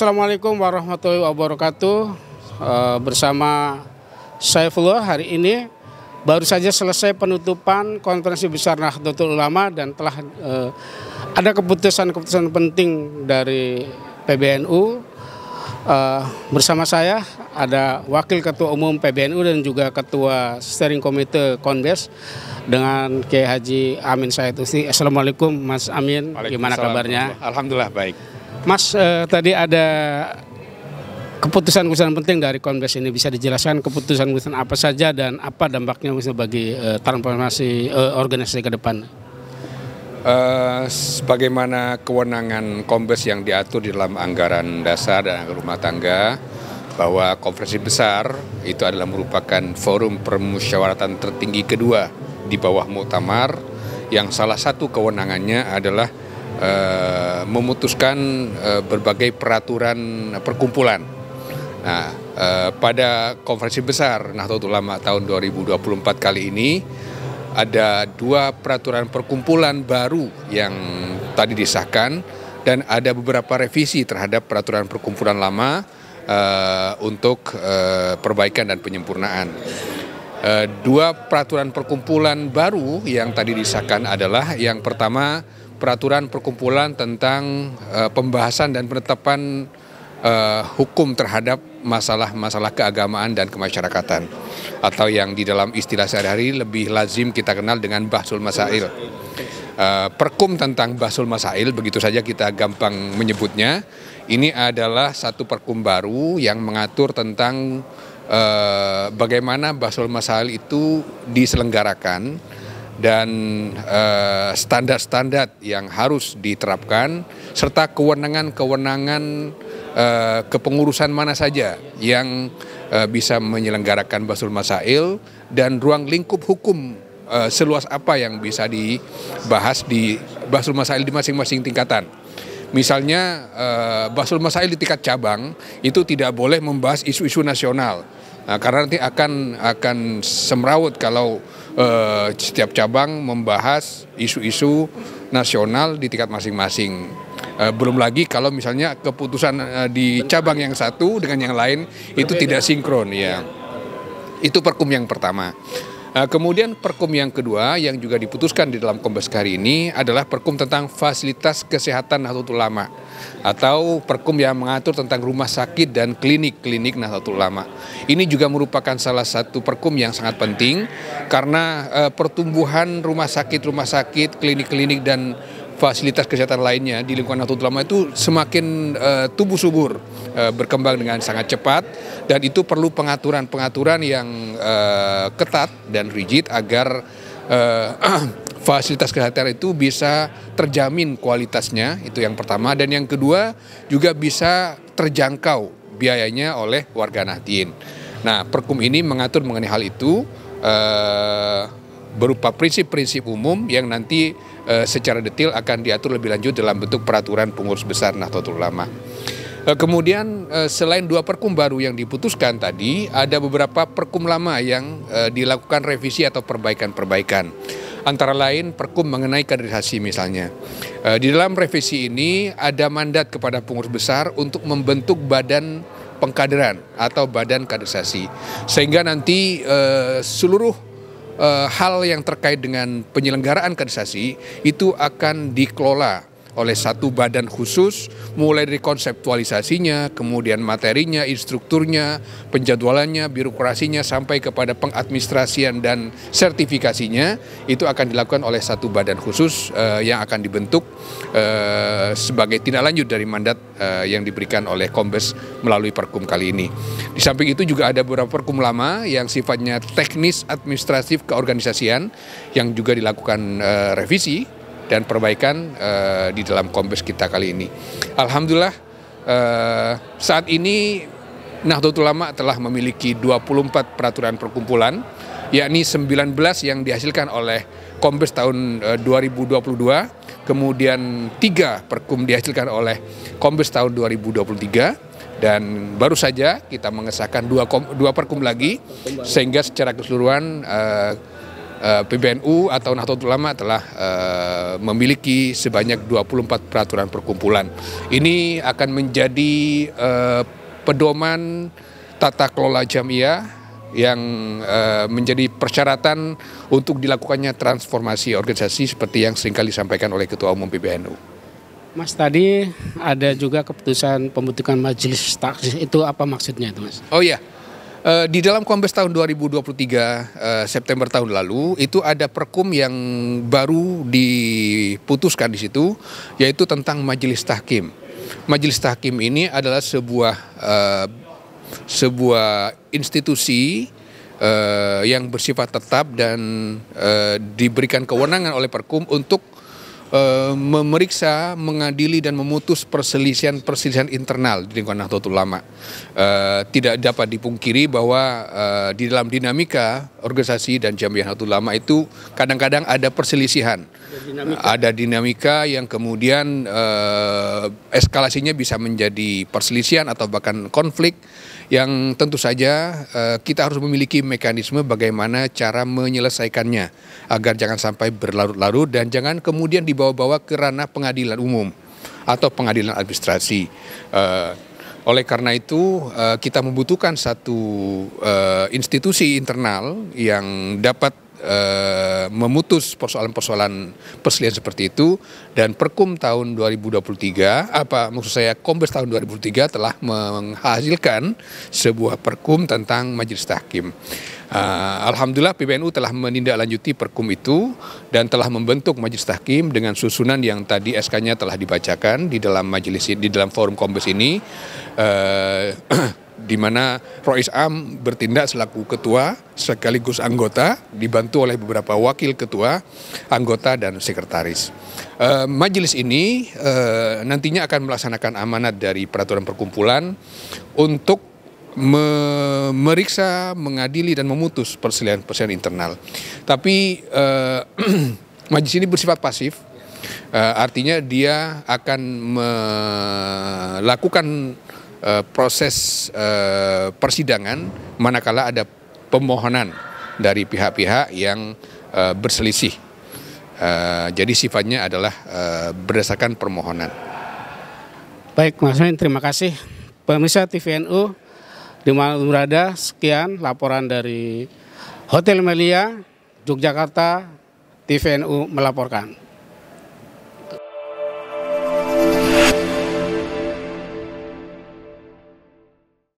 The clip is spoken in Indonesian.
Assalamualaikum warahmatullahi wabarakatuh. Bersama Saifullah, hari ini baru saja selesai penutupan Konferensi Besar Nahdlatul Ulama dan telah ada keputusan-keputusan penting dari PBNU. Bersama saya ada Wakil Ketua Umum PBNU dan juga Ketua Steering Komite Konbes dengan Kiai Haji Amin Said Usti. Assalamualaikum Mas Amin, gimana kabarnya? Alhamdulillah baik. Mas, tadi ada keputusan-keputusan penting dari Konbes ini, bisa dijelaskan keputusan-keputusan apa saja dan apa dampaknya bagi transformasi organisasi ke depan? Sebagaimana kewenangan Konbes yang diatur di dalam anggaran dasar dan anggaran rumah tangga, bahwa konferensi besar itu adalah merupakan forum permusyawaratan tertinggi kedua di bawah muktamar, yang salah satu kewenangannya adalah memutuskan berbagai peraturan perkumpulan. Nah, pada konferensi besar Nahdlatul Ulama tahun 2024 kali ini ada 2 peraturan perkumpulan baru yang tadi disahkan dan ada beberapa revisi terhadap peraturan perkumpulan lama untuk perbaikan dan penyempurnaan. 2 peraturan perkumpulan baru yang tadi disahkan adalah yang pertama, peraturan perkumpulan tentang pembahasan dan penetapan hukum terhadap masalah-masalah keagamaan dan kemasyarakatan, atau yang di dalam istilah sehari-hari lebih lazim kita kenal dengan Bahsul Masail. Perkum tentang Bahsul Masail, begitu saja kita gampang menyebutnya. Ini adalah satu perkum baru yang mengatur tentang bagaimana Bahsul Masail itu diselenggarakan dan standar-standar yang harus diterapkan, serta kewenangan-kewenangan kepengurusan mana saja yang bisa menyelenggarakan Bahsul Masail dan ruang lingkup hukum seluas apa yang bisa dibahas di Bahsul Masail di masing-masing tingkatan. Misalnya Bahsul Masail di tingkat cabang itu tidak boleh membahas isu-isu nasional. Nah, karena nanti akan semrawut kalau setiap cabang membahas isu-isu nasional di tingkat masing-masing. Belum lagi kalau misalnya keputusan di cabang yang satu dengan yang lain itu tidak sinkron, ya. Itu perkum yang pertama. Kemudian perkum yang kedua yang juga diputuskan di dalam Konbes hari ini adalah perkum tentang fasilitas kesehatan Nahdlatul Ulama, atau perkum yang mengatur tentang rumah sakit dan klinik-klinik Nahdlatul Ulama. Ini juga merupakan salah satu perkum yang sangat penting karena pertumbuhan rumah sakit, klinik-klinik dan fasilitas kesehatan lainnya di lingkungan Nahdlatul Ulama itu semakin tumbuh subur, berkembang dengan sangat cepat, dan itu perlu pengaturan-pengaturan yang ketat dan rigid agar fasilitas kesehatan itu bisa terjamin kualitasnya, itu yang pertama. Dan yang kedua juga bisa terjangkau biayanya oleh warga Nahdien. Nah, perkum ini mengatur mengenai hal itu berupa prinsip-prinsip umum yang nanti secara detail akan diatur lebih lanjut dalam bentuk peraturan pengurus besar Nahdlatul Ulama. Kemudian selain 2 perkum baru yang diputuskan tadi, ada beberapa perkum lama yang dilakukan revisi atau perbaikan-perbaikan. Antara lain perkum mengenai kaderisasi misalnya. Di dalam revisi ini ada mandat kepada pengurus besar untuk membentuk badan pengkaderan atau badan kaderisasi. Sehingga nanti seluruh hal yang terkait dengan penyelenggaraan kaderisasi itu akan dikelola oleh satu badan khusus, mulai dari konseptualisasinya, kemudian materinya, instrukturnya, penjadwalannya, birokrasinya, sampai kepada pengadministrasian dan sertifikasinya, itu akan dilakukan oleh satu badan khusus yang akan dibentuk sebagai tindak lanjut dari mandat yang diberikan oleh Konbes melalui perkum kali ini. Di samping itu juga ada beberapa perkum lama yang sifatnya teknis administratif keorganisasian yang juga dilakukan revisi dan perbaikan di dalam Konbes kita kali ini. Alhamdulillah saat ini Nahdlatul Ulama telah memiliki 24 peraturan perkumpulan, yakni 19 yang dihasilkan oleh Konbes tahun 2022, kemudian 3 perkum dihasilkan oleh Konbes tahun 2023, dan baru saja kita mengesahkan dua perkum lagi, sehingga secara keseluruhan PBNU atau Nahdlatul Ulama telah memiliki sebanyak 24 peraturan perkumpulan. Ini akan menjadi pedoman tata kelola jamiah yang menjadi persyaratan untuk dilakukannya transformasi organisasi seperti yang seringkali disampaikan oleh Ketua Umum PBNU. Mas, tadi ada juga keputusan pembentukan majelis taksis, itu apa maksudnya itu, Mas? Oh iya. Di dalam Kombes tahun 2023 September tahun lalu itu ada perkum yang baru diputuskan di situ, yaitu tentang majelis tahkim. Majelis tahkim ini adalah sebuah institusi yang bersifat tetap dan diberikan kewenangan oleh perkum untuk memeriksa, mengadili dan memutus perselisihan internal di lingkungan Nahdlatul Ulama. Tidak dapat dipungkiri bahwa di dalam dinamika organisasi dan Jamiah Nahdlatul Ulama itu kadang-kadang ada perselisihan. Ada dinamika yang kemudian eskalasinya bisa menjadi perselisihan atau bahkan konflik yang tentu saja kita harus memiliki mekanisme bagaimana cara menyelesaikannya agar jangan sampai berlarut-larut dan jangan kemudian dibawa-bawa ke ranah pengadilan umum atau pengadilan administrasi. Oleh karena itu kita membutuhkan satu institusi internal yang dapat memutus persoalan-persoalan perselisihan seperti itu, dan Perkum tahun 2023, Kombes tahun 2003 telah menghasilkan sebuah Perkum tentang majelis tahkim. Alhamdulillah PBNU telah menindaklanjuti Perkum itu dan telah membentuk majelis tahkim dengan susunan yang tadi SK-nya telah dibacakan di dalam forum Kombes ini, di mana Rois Am bertindak selaku ketua sekaligus anggota, dibantu oleh beberapa wakil ketua, anggota dan sekretaris. Majelis ini nantinya akan melaksanakan amanat dari peraturan perkumpulan untuk memeriksa, mengadili dan memutus perselisihan internal. Tapi majelis ini bersifat pasif, artinya dia akan melakukan proses persidangan manakala ada pemohonan dari pihak-pihak yang berselisih. Jadi sifatnya adalah berdasarkan permohonan. Baik, Mas Amin, terima kasih. Pemirsa TVNU di mana berada, sekian laporan dari Hotel Melia, Yogyakarta, TVNU melaporkan.